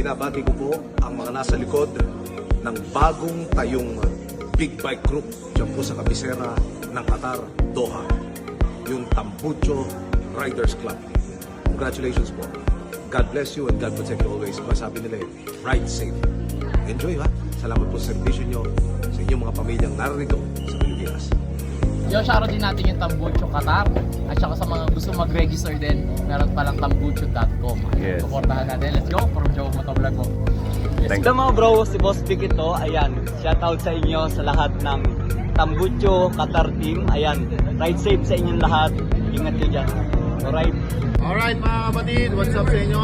binabati ko po ang mga nasa likod ng bagong tayong big bike group dyan po sa kabisera ng Qatar, Doha. Yung Tambucho Riders Club. Congratulations po. God bless you and God protect you always. Masabi nila ride safe. Enjoy ha. Salamat po sa servisyo nyo sa inyong mga pamilyang narito sa Pilipinas. Yo, shoutout din natin yung Tambucho Qatar. At saka sa mga gusto mag-register din, meron palang tambucho.com. Yes. Supportahan natin. Let's go! From Joe Motovlog mo. Thank Hello mga bro, si Boss Vic ito. Ayan, shoutout sa inyo sa lahat ng Tambucho Qatar team. Ayan, ride safe sa inyong lahat. Ingat kayo dyan. Alright. Alright mga kapatid, what's up sa inyo?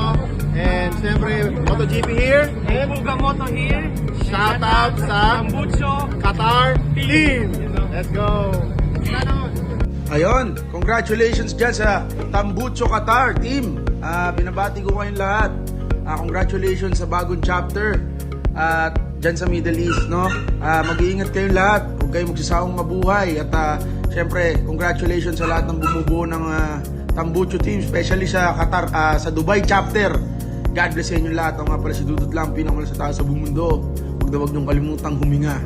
And siyempre, MotoGP here. And Buga Moto here. Shout out sa Tambucho Qatar team. Let's go. Ayun, congratulations dyan sa Tambucho Qatar team. Binabati ko kayong lahat. Congratulations sa bagong chapter at dyan sa Middle East, no? Mag-iingat kayong lahat. Huwag kayong magsasawang mabuhay. At syempre, congratulations sa lahat ng bumubuo ng Tambucho team, especially sa Qatar, sa Dubai chapter. God bless sa inyo lahat. Ako nga pala si Dudut lang, pinakamal sa taas sa buong mundo. Huwag na huwag niyong kalimutang huminga.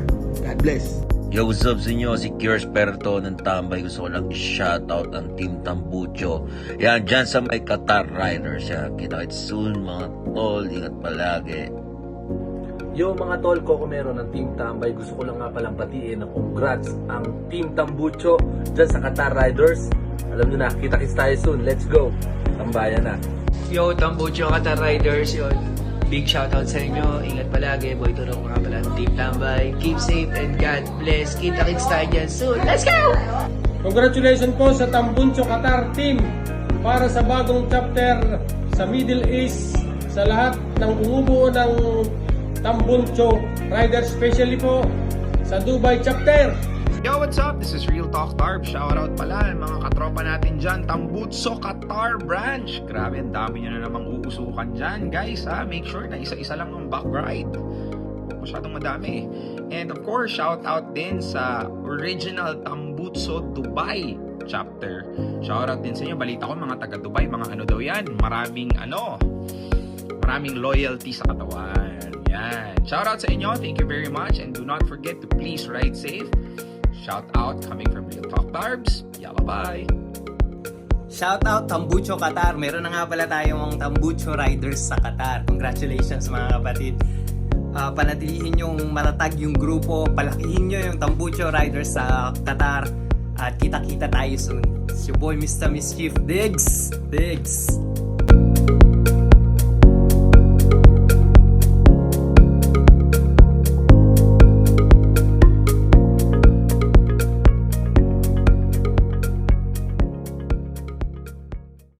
God bless. Yo, what's up sa inyo? Si Kier Sperto ng Tambay. Gusto ko lang i-shoutout ang Team Tambucho. Yan, dyan sa may Qatar Riders. Yan, kita-kits soon mga tol. Ingat palagi. Yo mga tol, Coco Mero ng Team Tambay. Gusto ko lang nga palang batiin na congrats ang Team Tambucho dyan sa Qatar Riders. Alam nyo na, kita-kits tayo soon. Let's go! Tambayan na. Yo, Tambucho Qatar Riders, yun. Big shoutout sa inyo. Ingat palagi. Boy, ito nga pala ng Team Tambay. Keep safe and God bless. Kita-kits tayo dyan soon. Let's go! Congratulations po sa Tambucho Qatar team para sa bagong chapter sa Middle East, sa lahat ng bumubuo ng Tambucho Riders, especially po sa Dubai chapter. Yo, what's up? This is Real Talk Tarb. Shoutout pala mga katropa natin dyan, Tambucho Qatar branch. Grabe, ang dami nyo na namang uusukan dyan, guys. Make sure na isa-isa lang ang back ride. Masyadong madami. And of course, shoutout din sa original Tambucho Dubai chapter. Shoutout din sa inyo. Balita ko mga taga Dubai, mga ano daw yan. Maraming loyalty sa katawan. Yan. Shoutout sa inyo. Thank you very much. And do not forget to please ride safe. Shout out coming from Real Talk Tarbs. Yalla, bye! Shout out Tambucho Qatar. Meron na nga pala tayong Tambucho Riders sa Qatar. Congratulations mga kapatid. Panatilihin yung matatag yung grupo. Palakihin nyo yung Tambucho Riders sa Qatar. At kita-kita tayo soon. It's your boy Mr. Mischief Diggs.